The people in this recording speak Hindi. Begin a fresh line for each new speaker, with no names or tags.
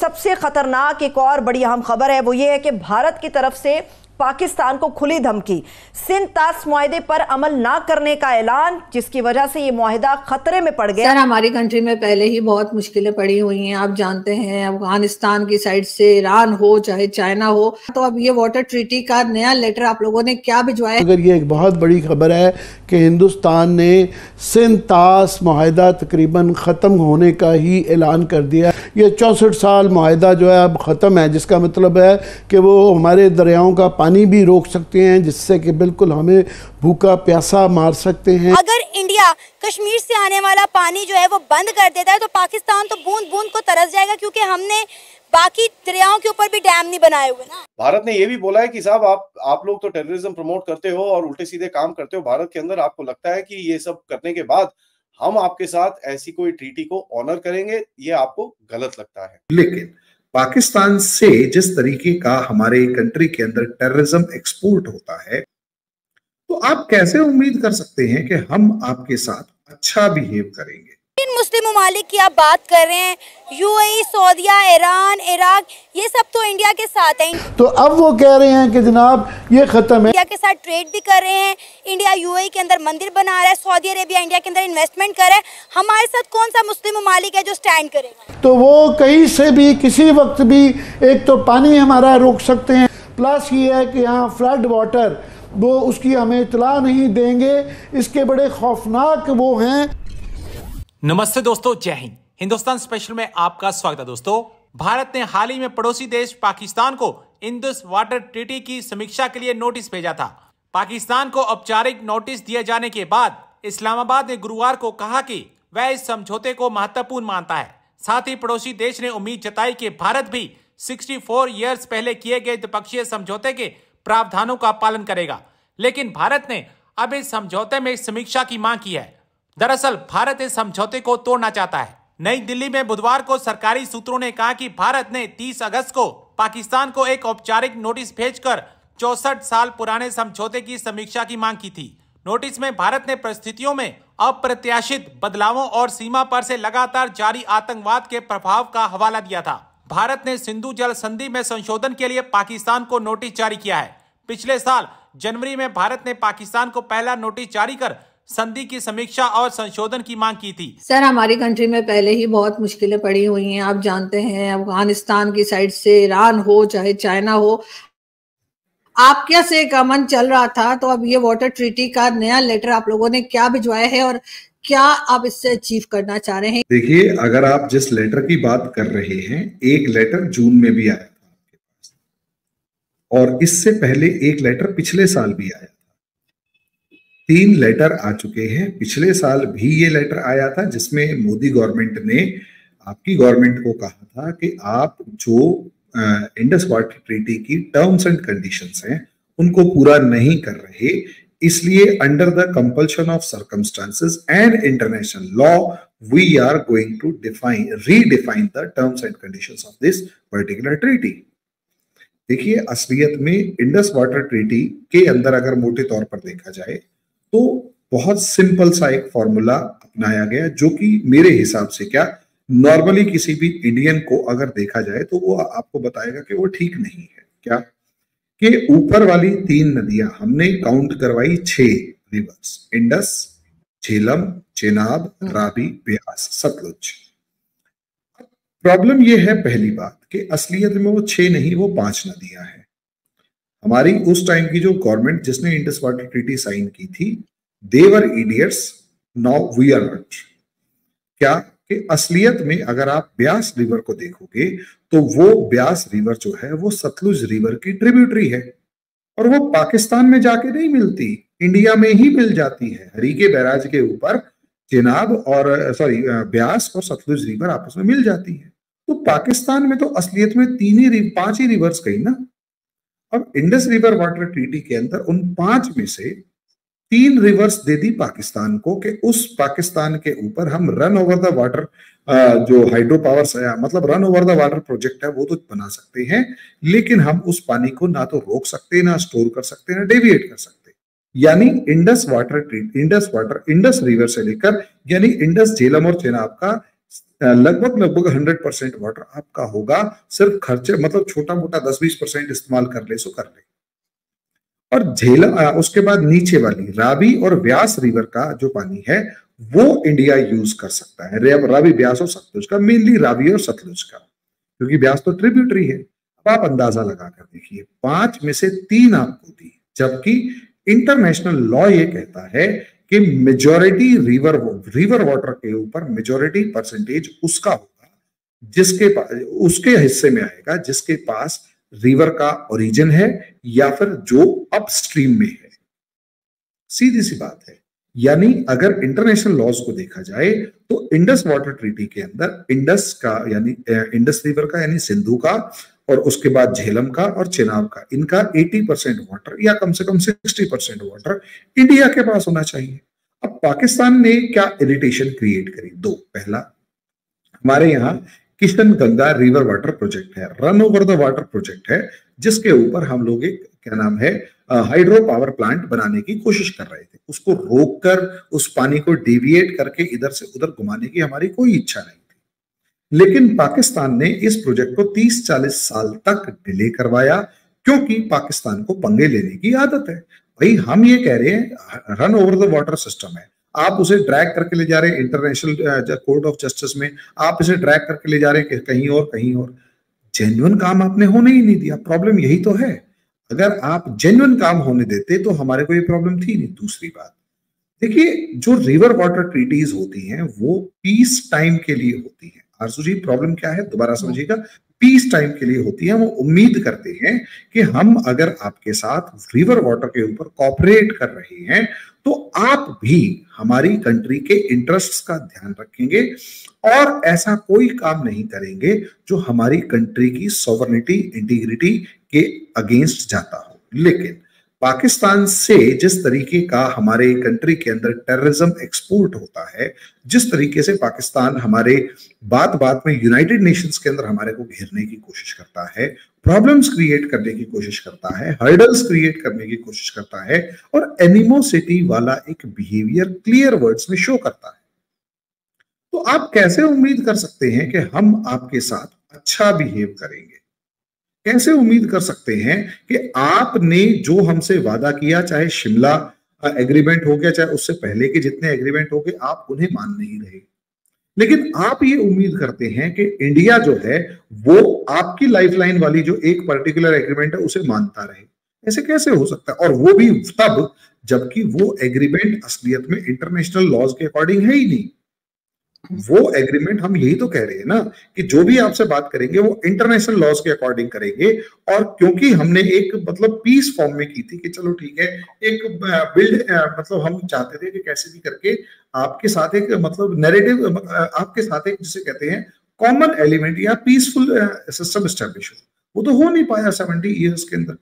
सबसे खतरनाक एक और बड़ी अहम खबर है वो ये है कि भारत की तरफ से पाकिस्तान को खुली धमकी, सिंध तास मुआहदे पर अमल ना करने का ऐलान, जिसकी वजह से ये मुआहदा खतरे में पड़ गया।
सर, हमारी कंट्री में पहले ही बहुत मुश्किलें पड़ी हुई हैं। आप जानते हैं, अफगानिस्तान की साइड से ईरान हो चाहे चाइना हो, तो अब ये वाटर ट्रीटी का नया लेटर आप लोगों ने क्या भिजवाया?
अगर ये एक बहुत बड़ी खबर है कि हिंदुस्तान ने सिंध तास मुआहदा तकरीबन ख़त्म होने का ही ऐलान कर दिया। ये 64 साल मुआहदा जो है अब ख़त्म है, जिसका मतलब है कि वो हमारे दरियाओं का पानी भी रोक सकते हैं, जिससे कि बिल्कुल हमें भूखा प्यासा मार सकते हैं।
अगर इंडिया कश्मीर से आने वाला पानी जो है वो बंद कर देता है तो पाकिस्तान तो बूंद बूंद को तरस जाएगा, क्योंकि हमने बाकी दरियाओं के ऊपर भी डैम नहीं बनाए हुए ना।
भारत ने ये भी बोला है कि साहब आप लोग तो टेररिज्म प्रमोट करते हो और उल्टे सीधे काम करते हो भारत के अंदर, आपको लगता है कि ये सब करने के बाद हम आपके साथ ऐसी कोई ट्रीटी को ऑनर करेंगे, ये आपको गलत लगता है।
लेकिन पाकिस्तान से जिस तरीके का हमारे कंट्री के अंदर टेररिज्म एक्सपोर्ट होता है, तो आप कैसे उम्मीद कर सकते हैं कि हम आपके साथ अच्छा बिहेव करेंगे?
इन मुस्लिम ममालिक की आप बात कर रहे हैं, यूएई, सऊदीया, ईरान, इराक, ये सब तो इंडिया के साथ हैं।
तो अब वो कह रहे हैं कि जनाब ये खत्म है।
इंडिया के साथ ट्रेड भी कर रहे हैं, इंडिया यूएई के अंदर मंदिर बना रहा है, सऊदी अरेबिया इंडिया के अंदर इन्वेस्टमेंट कर रहा है। हमारे साथ कौन सा मुस्लिम ममालिक है जो स्टैंड करेगा?
तो वो कहीं से भी किसी वक्त भी एक तो पानी हमारा रोक सकते हैं, प्लस ये है कि यहाँ फ्लड वाटर वो उसकी हमें इतला नहीं देंगे। इसके बड़े खौफनाक वो हैं।
नमस्ते दोस्तों, जय हिंद। हिंदुस्तान स्पेशल में आपका स्वागत है। दोस्तों, भारत ने हाल ही में पड़ोसी देश पाकिस्तान को इंडस वाटर ट्रीटी की समीक्षा के लिए नोटिस भेजा था। पाकिस्तान को औपचारिक नोटिस दिए जाने के बाद इस्लामाबाद ने गुरुवार को कहा कि वह इस समझौते को महत्वपूर्ण मानता है। साथ ही पड़ोसी देश ने उम्मीद जताई कि भारत भी 64 ईयर्स पहले किए गए द्विपक्षीय समझौते के प्रावधानों का पालन करेगा। लेकिन भारत ने अब इस समझौते में समीक्षा की मांग की है। दरअसल भारत इस समझौते को तोड़ना चाहता है। नई दिल्ली में बुधवार को सरकारी सूत्रों ने कहा कि भारत ने 30 अगस्त को पाकिस्तान को एक औपचारिक नोटिस भेजकर 64 साल पुराने समझौते की समीक्षा की मांग की थी। नोटिस में भारत ने परिस्थितियों में अप्रत्याशित बदलावों और सीमा पर से लगातार जारी आतंकवाद के प्रभाव का हवाला दिया था। भारत ने सिंधु जल संधि में संशोधन के लिए पाकिस्तान को नोटिस जारी किया है। पिछले साल जनवरी में भारत ने पाकिस्तान को पहला नोटिस जारी कर संधि की समीक्षा और संशोधन की मांग की थी।
सर, हमारी कंट्री में पहले ही बहुत मुश्किलें पड़ी हुई हैं। आप जानते हैं, अफगानिस्तान की साइड से ईरान हो चाहे चाइना हो, आपके से एक अमन चल रहा था। तो अब ये वाटर ट्रीटी का नया लेटर आप लोगों ने क्या भिजवाया है और क्या आप इससे अचीव करना चाह रहे हैं?
देखिए, अगर आप जिस लेटर की बात कर रहे हैं, एक लेटर जून में भी आया था आपके पास, और इससे पहले एक लेटर पिछले साल भी आया था। 3 लेटर आ चुके हैं। पिछले साल भी ये लेटर आया था जिसमें मोदी गवर्नमेंट ने आपकी गवर्नमेंट को कहा था कि आप जो इंडस वाटर ट्रीटी की टर्म्स एंड कंडीशंस हैं उनको पूरा नहीं कर रहे, इसलिए under the compulsion of circumstances and international law we are going to redefine the terms and conditions of this particular treaty. देखिए, असलियत में इंडस वाटर ट्रीटी के अंदर अगर मोटे तौर पर देखा जाए तो बहुत सिंपल सा एक फॉर्मूला अपनाया गया, जो कि मेरे हिसाब से क्या नॉर्मली किसी भी इंडियन को अगर देखा जाए तो वो आपको बताएगा कि वो ठीक नहीं है। क्या कि ऊपर वाली 3 नदियां हमने काउंट करवाई 6 रिवर्स, इंडस, झेलम, चेनाब, रावी, ब्यास, सतलुज। प्रॉब्लम ये है पहली बात कि असलियत में वो 6 नहीं, वो 5 नदियां हैं। हमारी उस टाइम की जो गवर्नमेंट जिसने इंडस वाटर ट्रीटी साइन की थी, they were idiots, now we are not. क्या कि असलियत में अगर आप ब्यास रिवर को देखोगे तो वो ब्यास रिवर जो है वो सतलुज रिवर की ट्रिब्यूटरी है, और वो पाकिस्तान में जाके नहीं मिलती, इंडिया में ही मिल जाती है। हरीके बैराज के ऊपर चेनाब और ब्यास और सतलुज रिवर आपस में मिल जाती है। तो पाकिस्तान में तो असलियत में 5 ही रिवर्स गई ना। अब इंडस रिवर वाटर ट्रीटी के अंदर उन 5 में से 3 रिवर्स दे दी पाकिस्तान को कि उस पाकिस्तान के ऊपर हम रन ओवर द वाटर जो हाइड्रो पावर मतलब run over the water project है वो तो बना सकते हैं, लेकिन हम उस पानी को ना तो रोक सकते, ना स्टोर कर सकते, ना डेविएट कर सकते। यानी इंडस रिवर से लेकर यानी इंडस, झेलम और चेनाब का लगभग 100% वाटर आपका होगा, सिर्फ खर्चे मतलब छोटा मोटा 10-20% इस्तेमाल कर ले सो कर ले। और झेलम उसके बाद नीचे वाली रावी और व्यास रिवर का जो पानी है वो इंडिया यूज कर सकता है, रावी, व्यास और सतलुज का, मेनली रावी और सतलुज का, क्योंकि व्यास तो ट्रिब्यूटरी है। अब आप अंदाजा लगाकर देखिए, 5 में से 3 आपको दी, जबकि इंटरनेशनल लॉ ये कहता है कि मेजॉरिटी रिवर वाटर के ऊपर मेजॉरिटी परसेंटेज उसका होगा जिसके पास, उसके हिस्से में आएगा जिसके पास रिवर का ओरिजिन है या फिर जो अपस्ट्रीम में है। सीधी सी बात है। यानी अगर इंटरनेशनल लॉज को देखा जाए तो इंडस वाटर ट्रीटी के अंदर इंडस का यानी इंडस रिवर का यानी सिंधु का, और उसके बाद झेलम का और चिनाब का, इनका 80% वाटर या कम से कम 60% वाटर इंडिया के पास होना चाहिए। अब पाकिस्तान ने क्या इरिटेशन क्रिएट करी? दो, पहला, हमारे यहाँ Kishan Ganga river water project है, run over the water project है, जिसके ऊपर हम लोग एक क्या नाम है हाइड्रो पावर प्लांट बनाने की कोशिश कर रहे थे। उसको रोककर उस पानी को डेविएट करके इधर से उधर घुमाने की हमारी कोई इच्छा नहीं थी, लेकिन पाकिस्तान ने इस प्रोजेक्ट को 30-40 साल तक डिले करवाया, क्योंकि पाकिस्तान को पंगे लेने की आदत है। भाई हम ये कह रहे हैं run over the water system है, आप उसे ड्रैग करके ले जा रहे हैं इंटरनेशनल कोर्ट ऑफ जस्टिस में, आप इसे ड्रैग करके ले जा रहे हैं कहीं और कहीं और। जेन्युइन काम आपने होने ही नहीं दिया, प्रॉब्लम यही तो है। अगर आप जेन्युइन काम होने देते तो हमारे को ये प्रॉब्लम थी नहीं। दूसरी बात देखिए, जो रिवर वाटर ट्रीटीज होती हैं वो पीस टाइम के लिए होती हैं। आरजू जी, प्रॉब्लम क्या है दोबारा समझिएगा, पीस टाइम के लिए होती है। वो उम्मीद करते हैं कि हम अगर आपके साथ रिवर वाटर के ऊपर कॉपरेट कर रहे हैं तो आप भी हमारी कंट्री के इंटरेस्ट्स का ध्यान रखेंगे और ऐसा कोई काम नहीं करेंगे जो हमारी कंट्री की सॉवरेनिटी, इंटीग्रिटी के अगेंस्ट जाता हो। लेकिन पाकिस्तान से जिस तरीके का हमारे कंट्री के अंदर टेररिज्म एक्सपोर्ट होता है, जिस तरीके से पाकिस्तान हमारे बात बात में यूनाइटेड नेशंस के अंदर हमारे को घेरने की कोशिश करता है, प्रॉब्लम्स क्रिएट करने की कोशिश करता है, हर्डल्स क्रिएट करने की कोशिश करता है और एनिमोसिटी वाला एक बिहेवियर क्लियर वर्ड्स में शो करता है, तो आप कैसे उम्मीद कर सकते हैं कि हम आपके साथ अच्छा बिहेव करेंगे? कैसे उम्मीद कर सकते हैं कि आपने जो हमसे वादा किया, चाहे शिमला एग्रीमेंट हो गया, चाहे उससे पहले के जितने एग्रीमेंट हो गए, आप उन्हें मान नहीं रहे, लेकिन आप ये उम्मीद करते हैं कि इंडिया जो है वो आपकी लाइफलाइन वाली जो एक पर्टिकुलर एग्रीमेंट है उसे मानता रहे। ऐसे कैसे हो सकता है? और वो भी तब जबकि वो एग्रीमेंट असलियत में इंटरनेशनल लॉज के अकॉर्डिंग है ही नहीं। वो एग्रीमेंट, हम यही तो कह रहे हैं ना कि जो भी आपसे बात करेंगे वो इंटरनेशनल लॉज के अकॉर्डिंग करेंगे। और क्योंकि हमने एक मतलब पीस फॉर्म में की थी कि चलो ठीक है, एक बिल्ड मतलब हम चाहते थे कि कैसे भी करके आपके साथ एक मतलब नैरेटिव, आपके साथ एक जिसे कहते हैं कॉमन एलिमेंट या पीसफुल सिस्टम एस्टेब्लिश हो। वो तो हो नहीं पाया 70 ईयर्स के अंदर।